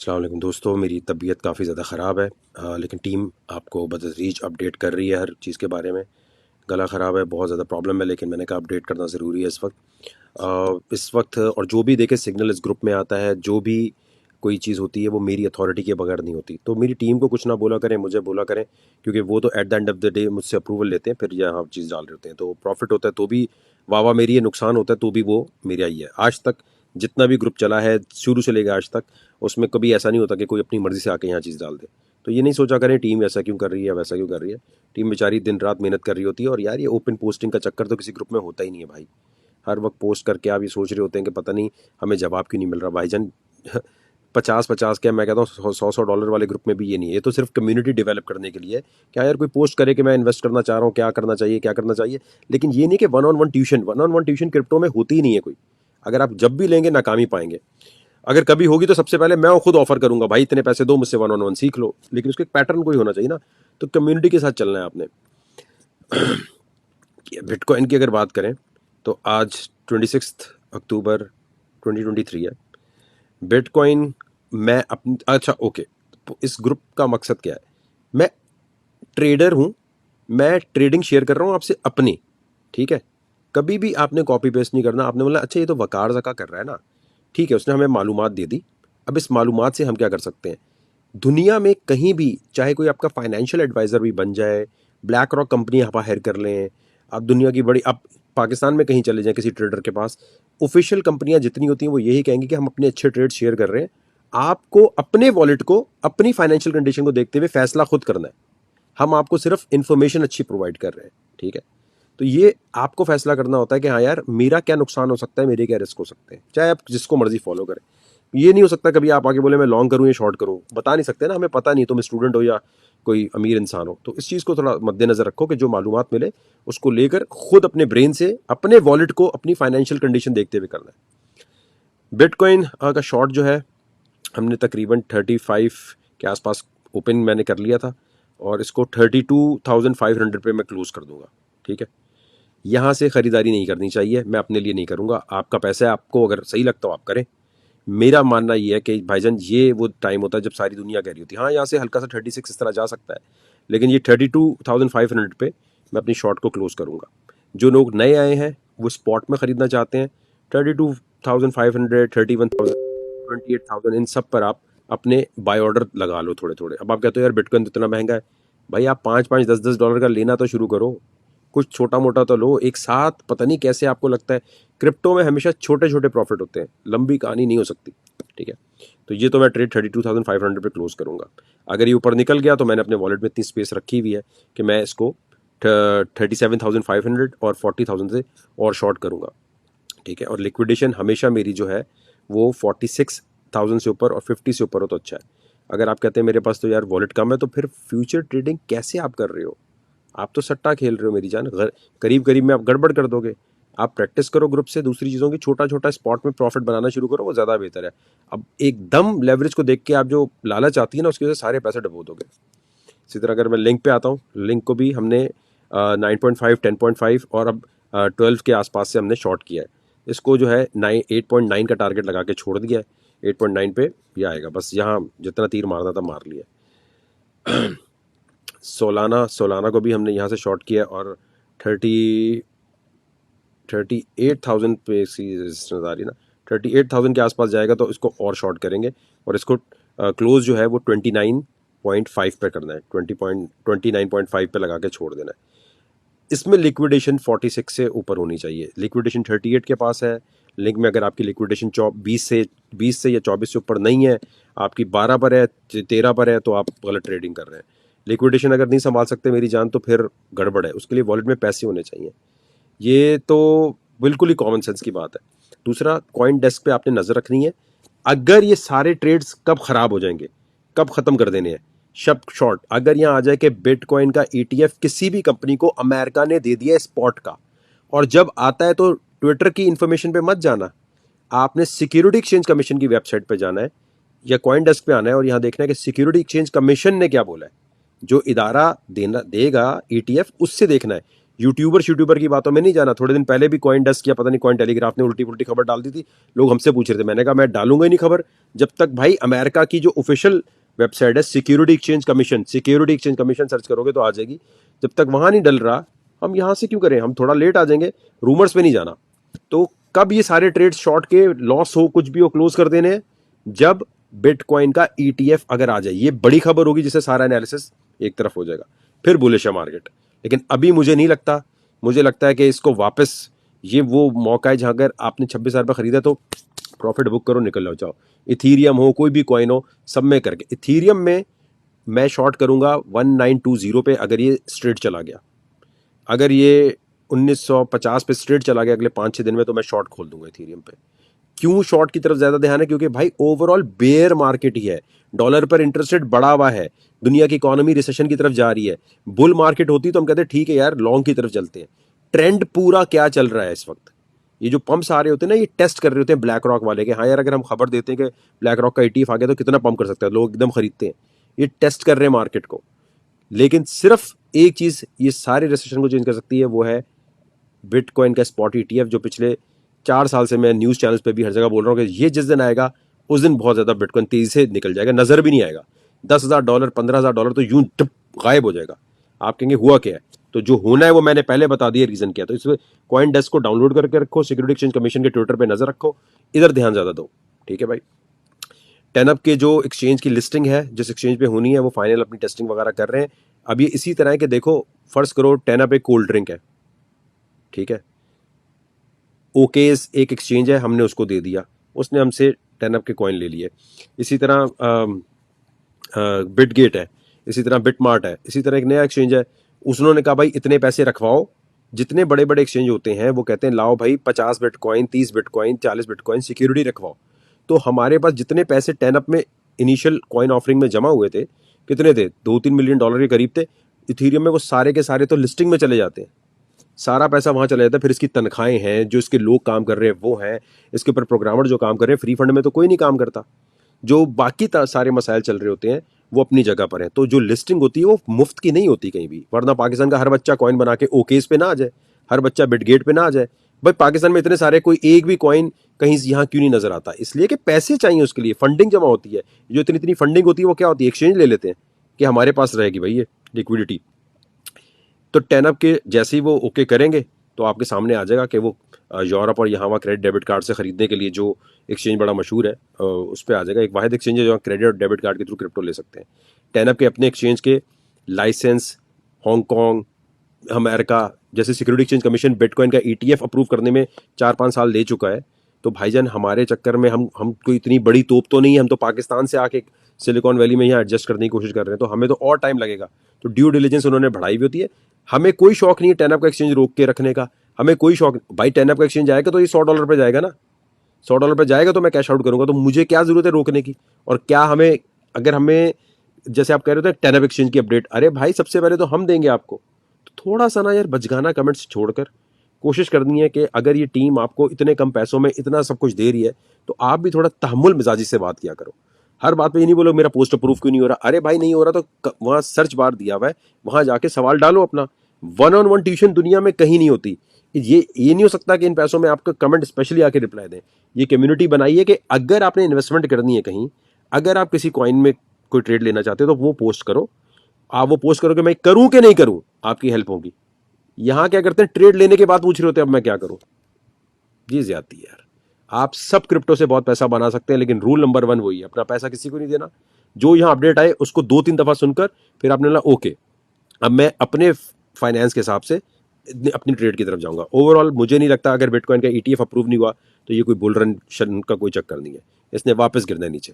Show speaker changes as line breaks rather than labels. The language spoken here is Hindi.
अस्सलाम वालेकुम दोस्तों, मेरी तबीयत काफ़ी ज़्यादा ख़राब है। लेकिन टीम आपको बतदरीज अपडेट कर रही है हर चीज़ के बारे में। गला ख़राब है, बहुत ज़्यादा प्रॉब्लम है, लेकिन मैंने कहा अपडेट करना ज़रूरी है इस वक्त। इस वक्त और जो भी देखे सिग्नल इस ग्रुप में आता है, जो भी कोई चीज़ होती है वो मेरी अथॉरिटी के बगैर नहीं होती। तो मेरी टीम को कुछ ना बोला करें, मुझे बोला करें, क्योंकि वो तो at the end of the day मुझसे अप्रूवल लेते हैं, फिर यहाँ चीज़ डाल रहे होते हैं। तो प्रॉफिट होता है तो भी वाह वाह मेरी है, नुकसान होता है तो भी वो मेरा ही है। आज तक जितना भी ग्रुप चला है शुरू से लेकर आज तक, उसमें कभी ऐसा नहीं होता कि कोई अपनी मर्ज़ी से आके यहाँ चीज़ डाल दे। तो ये नहीं सोचा करें टीम ऐसा क्यों कर रही है, वैसा क्यों कर रही है। टीम बेचारी दिन रात मेहनत कर रही होती है। और यार ये ओपन पोस्टिंग का चक्कर तो किसी ग्रुप में होता ही नहीं है भाई। हर वक्त पोस्ट करके आप ये सोच रहे होते हैं कि पता नहीं हमें जवाब क्यों नहीं मिल रहा भाईजान। 50-50 क्या, मैं कहता हूँ 100-100 डॉलर वाले ग्रुप में भी ये नहीं है। ये तो सिर्फ कम्युनिटी डेवलप करने के लिए है। क्या यार कोई पोस्ट करे कि मैं इन्वेस्ट करना चाह रहा हूँ, क्या करना चाहिए क्या करना चाहिए। लेकिन ये नहीं कि one on one tuition crypto में होती ही नहीं है कोई। अगर आप जब भी लेंगे नाकामी पाएंगे। अगर कभी होगी तो सबसे पहले मैं खुद ऑफर करूंगा, भाई इतने पैसे दो, मुझसे वन ऑन वन सीख लो। लेकिन उसके एक पैटर्न कोई होना चाहिए ना। तो कम्युनिटी के साथ चलना है आपने। बिटकॉइन की अगर बात करें तो आज 26 अक्टूबर 2023 है। बिटकॉइन मैं अपनी अच्छा ओके, तो इस ग्रुप का मकसद क्या है। मैं ट्रेडर हूं, मैं ट्रेडिंग शेयर कर रहा हूं आपसे अपनी। ठीक है, कभी भी आपने कॉपी पेस्ट नहीं करना। आपने बोला अच्छा ये तो वकार जका कर रहा है ना, ठीक है, उसने हमें मालूमात दे दी। अब इस मालूमात से हम क्या कर सकते हैं। दुनिया में कहीं भी चाहे कोई आपका फाइनेंशियल एडवाइज़र भी बन जाए, ब्लैक रॉक कंपनी आप हायर कर लें, आप दुनिया की बड़ी आप पाकिस्तान में कहीं चले जाएं किसी ट्रेडर के पास, ऑफिशियल कंपनियां जितनी होती हैं वो यही कहेंगी कि हम अपने अच्छे ट्रेड शेयर कर रहे हैं। आपको अपने वॉलेट को, अपनी फाइनेंशियल कंडीशन को देखते हुए फैसला खुद करना है। हम आपको सिर्फ इंफॉर्मेशन अच्छी प्रोवाइड कर रहे हैं। ठीक है, तो ये आपको फैसला करना होता है कि हाँ यार मेरा क्या नुकसान हो सकता है, मेरे क्या रिस्क हो सकते हैं, चाहे आप जिसको मर्जी फॉलो करें। ये नहीं हो सकता कभी आप आगे बोले मैं लॉन्ग करूं या शॉर्ट करूं, बता नहीं सकते ना, हमें पता नहीं, तुम स्टूडेंट हो या कोई अमीर इंसान हो। तो इस चीज़ को थोड़ा मद्देनजर रखो कि जो मालूमात मिले उसको लेकर खुद अपने ब्रेन से अपने वॉलेट को अपनी फाइनेंशियल कंडीशन देखते हुए करना है। बिटकॉइन का शॉर्ट जो है हमने तकरीबन 35 के आसपास ओपन मैंने कर लिया था, और इसको 32,500 पे मैं क्लोज कर दूंगा। ठीक है, यहाँ से ख़रीदारी नहीं करनी चाहिए, मैं अपने लिए नहीं करूँगा। आपका पैसा है, आपको अगर सही लगता हो आप करें। मेरा मानना ये है कि भाईजान ये वो टाइम होता है जब सारी दुनिया कह रही होती है हाँ यहाँ से हल्का सा 36 इस तरह जा सकता है, लेकिन ये 32,500 पे मैं अपनी शॉर्ट को क्लोज करूँगा। जो लोग नए आए हैं वो स्पॉट में ख़रीदना चाहते हैं, 32,500, 31,000, 28,000, इन सब पर आप अपने बाय ऑर्डर लगा लो थोड़े थोड़े। अब आप कहते हो यार बिटकॉइन तो इतना महंगा है, भाई आप 5-5, 10-10 डॉलर का लेना तो शुरू करो। कुछ छोटा मोटा तो लो एक साथ। पता नहीं कैसे आपको लगता है क्रिप्टो में हमेशा छोटे छोटे प्रॉफिट होते हैं, लंबी कहानी नहीं हो सकती। ठीक है, तो ये तो मैं ट्रेड 32,500 पे क्लोज करूंगा। अगर ये ऊपर निकल गया तो मैंने अपने वॉलेट में इतनी स्पेस रखी हुई है कि मैं इसको 37,500 और 40,000 से और शॉर्ट करूंगा। ठीक है, और लिक्विडेशन हमेशा मेरी जो है वो 46,000 से ऊपर और 50 से ऊपर हो तो अच्छा है। अगर आप कहते हैं मेरे पास तो यार वॉलेट कम है, तो फिर फ्यूचर ट्रेडिंग कैसे आप कर रहे हो। आप तो सट्टा खेल रहे हो मेरी जान। करीब करीब में आप गड़बड़ कर दोगे। आप प्रैक्टिस करो ग्रुप से, दूसरी चीज़ों की छोटा छोटा स्पॉट में प्रॉफिट बनाना शुरू करो, वो ज़्यादा बेहतर है। अब एकदम लेवरेज को देख के आप जो लालच आती है ना उसकी वजह से सारे पैसे डुबो दोगे। इसी तरह अगर मैं लिंक पे आता हूँ, लिंक को भी हमने 9.5, 10.5 और अब 12 के आसपास से हमने शॉर्ट किया है। इसको जो है 8.9 का टारगेट लगा के छोड़ दिया है। 8.9 पे ये आएगा, बस यहाँ जितना तीर मारना था मार लिया। सोलाना को भी हमने यहाँ से शॉर्ट किया और 38,000 पे नजर आ रही ना, 38,000 के आसपास जाएगा तो इसको और शॉर्ट करेंगे। और इसको क्लोज जो है वो 29.5 पे करना है, 29.5 पे लगा के छोड़ देना है। इसमें लिक्विडेशन 46 से ऊपर होनी चाहिए। लिक्विडेशन 38 के पास है लिंक में। अगर आपकी लिक्विडेशन 20 से या 24 से ऊपर नहीं है, आपकी 12 पर है, 13 पर है, तो आप गलत ट्रेडिंग कर रहे हैं। लिक्विडेशन अगर नहीं संभाल सकते मेरी जान तो फिर गड़बड़ है। उसके लिए वॉलेट में पैसे होने चाहिए। ये तो बिल्कुल ही कॉमन सेंस की बात है। दूसरा, कॉइन डेस्क पे आपने नज़र रखनी है। अगर ये सारे ट्रेड्स कब ख़राब हो जाएंगे, कब ख़त्म कर देने हैं, शब शॉर्ट अगर यहाँ आ जाए कि बिटकॉइन का ETF किसी भी कंपनी को अमेरिका ने दे दिया स्पॉट का, और जब आता है तो ट्विटर की इंफॉर्मेशन पे मत जाना, आपने सिक्योरिटी एक्सचेंज कमीशन की वेबसाइट पे जाना है या कॉइन डेस्क पे आना है और यहाँ देखना है कि सिक्योरिटी एक्सचेंज कमीशन ने क्या बोला है। जो इदारा देना देगा ETF उससे देखना है। यूट्यूबर की बातों में नहीं जाना। थोड़े दिन पहले भी कॉइन डेस्क या पता नहीं कॉइन टेलीग्राफ ने उल्टी पुल्टी खबर डाल दी थी, लोग हमसे पूछ रहे थे, मैंने कहा मैं डालूंगा ही नहीं खबर जब तक भाई अमेरिका की जो ऑफिशियल वेबसाइट है सिक्योरिटी एक्सचेंज कमीशन सर्च करोगे तो आ जाएगी, जब तक वहां नहीं डल रहा हम यहाँ से क्यों करें, हम थोड़ा लेट आ जाएंगे, रूमर्स पे नहीं जाना। तो कब ये सारे ट्रेड शॉर्ट के लॉस हो कुछ भी हो क्लोज कर देने हैं, जब बिटकॉइन का ईटीएफ अगर आ जाए, ये बड़ी खबर होगी जिससे सारा एनालिसिस एक तरफ हो जाएगा, फिर बुलिश है मार्केट। लेकिन अभी मुझे नहीं लगता, मुझे लगता है कि इसको वापस, ये वो मौका है जहां अगर आपने 26,000 रुपये खरीदा तो प्रॉफिट बुक करो, निकल जाओ। इथीरियम हो कोई भी कॉइन हो, सब में करके इथीरियम में मैं शॉर्ट करूंगा 1920 पे, अगर ये स्ट्रेट चला गया, अगर ये 1950 पे स्ट्रेट चला गया अगले 5-6 दिन में, तो मैं शॉर्ट खोल दूंगा इथीरियम पे। क्यों शॉर्ट की तरफ ज्यादा ध्यान है, क्योंकि भाई ओवरऑल बेयर मार्केट ही है, डॉलर पर इंटरेस्ट रेट बढ़ा हुआ है, दुनिया की इकोनॉमी रिसेशन की तरफ जा रही है। बुल मार्केट होती तो हम कहते ठीक है यार लॉन्ग की तरफ चलते हैं। ट्रेंड पूरा क्या चल रहा है इस वक्त, ये जो पंप्स आ रहे होते हैं ना, ये टेस्ट कर रहे होते हैं ब्लैक रॉक वाले के, हाँ यार अगर हम खबर देते हैं कि ब्लैक रॉक का ईटीएफ आ गया तो कितना पंप कर सकता है, लोग एकदम खरीदते हैं, ये टेस्ट कर रहे हैं मार्केट को। लेकिन सिर्फ एक चीज ये सारे रिसेशन को चेंज कर सकती है, वो है बिटकॉइन का स्पॉट ईटीएफ, जो पिछले 4 साल से मैं न्यूज चैनल्स पे भी हर जगह बोल रहा हूँ कि ये जिस दिन आएगा उस दिन बहुत ज्यादा बिटकॉइन तेजी से निकल जाएगा, नजर भी नहीं आएगा। $10,000 $15,000 तो यूं गायब हो जाएगा। आप कहेंगे हुआ क्या है, तो जो होना है वो मैंने पहले बता दिया रीजन क्या है। तो इसमें कॉइन डेस्क को डाउनलोड करके रखो, सिक्योरिटी एक्सचेंज कमीशन के ट्विटर पे नजर रखो, इधर ध्यान ज्यादा दो, ठीक है भाई। टेनअप के जो एक्सचेंज की लिस्टिंग है, जिस एक्सचेंज पे होनी है, वो फाइनल अपनी टेस्टिंग वगैरह कर रहे हैं। अब ये इसी तरह है कि देखो, फर्ज करो टेनअप एक कोल्ड ड्रिंक है, ठीक है, ओकेज एक एक्सचेंज है, हमने उसको दे दिया, उसने हमसे टेनअप के कॉइन ले लिए। इसी तरह बिटगेट है, इसी तरह बिटमार्ट है, इसी तरह एक नया एक्सचेंज है, उसने कहा भाई इतने पैसे रखवाओ। जितने बड़े बड़े एक्सचेंज होते हैं वो कहते हैं लाओ भाई 50 बिटकॉइन, 30 बिटकॉइन, 40 बिटकॉइन सिक्योरिटी रखवाओ। तो हमारे पास जितने पैसे टेनअप में इनिशियल कॉइन ऑफरिंग में जमा हुए थे, कितने थे, $2-3 मिलियन के करीब थे। इथीरियम में वो सारे के सारे तो लिस्टिंग में चले जाते हैं, सारा पैसा वहां चला जाता है। फिर इसकी तनख्वाहें हैं, जो इसके लोग काम कर रहे हैं वो हैं, इसके ऊपर प्रोग्रामर जो काम कर रहे हैं, फ्री फंड में तो कोई नहीं काम करता। जो बाकी सारे मसाइल चल रहे होते हैं वो अपनी जगह पर हैं। तो जो लिस्टिंग होती है वो मुफ्त की नहीं होती कहीं भी, वरना पाकिस्तान का हर बच्चा कॉइन बना के ओकेस पे ना आ जाए, हर बच्चा बिटगेट पे ना आ जाए। भाई पाकिस्तान में इतने सारे, कोई एक भी कॉइन कहीं यहाँ क्यों नहीं नजर आता, इसलिए कि पैसे चाहिए उसके लिए, फंडिंग जमा होती है। जो इतनी इतनी फंडिंग होती है वो क्या होती है, एक्सचेंज ले लेते हैं कि हमारे पास रहेगी भाई ये लिक्विडिटी। तो टेनअप के जैसे ही वो ओके करेंगे तो आपके सामने आ जाएगा कि वो यूरोप और यहाँ वहाँ क्रेडिट डेबिट कार्ड से खरीदने के लिए जो एक्सचेंज बड़ा मशहूर है, उस पर आ जाएगा। एक वाहिद एक्सचेंज है जहाँ क्रेडिट और डेबिट कार्ड के थ्रू क्रिप्टो ले सकते हैं। टेनअप के अपने एक्सचेंज के लाइसेंस हांगकॉन्ग, अमेरिका जैसे सिक्योरिटी एक्सचेंज कमीशन बिटकॉइन का ईटीएफ अप्रूव करने में 4-5 साल ले चुका है। तो भाईजान हमारे चक्कर में हम कोई इतनी बड़ी तोप तो नहीं है, हम तो पाकिस्तान से आके सिलिकॉन वैली में यहाँ एडजस्ट करने की कोशिश कर रहे हैं, तो हमें तो और टाइम लगेगा। तो ड्यू डिलीजेंस उन्होंने बढ़ाई हुई होती है। हमें कोई शौक नहीं है टेनअप का एक्सचेंज रोक के रखने का, हमें कोई शौक भाई, टेनअप का एक्सचेंज आएगा तो ये $100 पे जाएगा ना, $100 पे जाएगा तो मैं कैश आउट करूंगा, तो मुझे क्या जरूरत है रोकने की। और क्या हमें, अगर हमें जैसे आप कह रहे थे टेनअप एक्सचेंज की अपडेट, अरे भाई सबसे पहले तो हम देंगे आपको। तो थोड़ा सा ना यार बचगाना कमेंट्स छोड़कर कोशिश करनी है कि अगर ये टीम आपको इतने कम पैसों में इतना सब कुछ दे रही है तो आप भी थोड़ा तहम्मुल मिजाजी से बात किया करो। हर बात पे ये नहीं बोलो मेरा पोस्ट अप्रूव क्यों नहीं हो रहा, अरे भाई नहीं हो रहा तो वहां सर्च बार दिया हुआ है, वहां जाके सवाल डालो अपना। वन ऑन वन ट्यूशन दुनिया में कहीं नहीं होती। ये नहीं हो सकता कि इन पैसों में आपका कमेंट स्पेशली आके रिप्लाई दें। ये कम्युनिटी बनाई है कि अगर आपने इन्वेस्टमेंट करनी है कहीं, अगर आप किसी कॉइन में कोई ट्रेड लेना चाहते हो तो वो पोस्ट करो, आप वो पोस्ट करो कि मैं करूं कि नहीं करूं, आपकी हेल्प होगी। यहां क्या करते हैं, ट्रेड लेने के बाद पूछ रहे होते हैं अब मैं क्या करूं। ये ज्यादती है यार। आप सब क्रिप्टो से बहुत पैसा बना सकते हैं, लेकिन रूल नंबर 1 वही है, अपना पैसा किसी को नहीं देना। जो यहां अपडेट आए उसको 2-3 दफा सुनकर फिर आपने बोला ओके अब मैं अपने फाइनेंस के हिसाब से अपनी ट्रेड की तरफ जाऊंगा। ओवरऑल मुझे नहीं लगता अगर बिटकॉइन का ईटीएफ अप्रूव नहीं हुआ तो ये कोई बुल रन का कोई चक्कर नहीं है, इसने वापस गिरना है नीचे।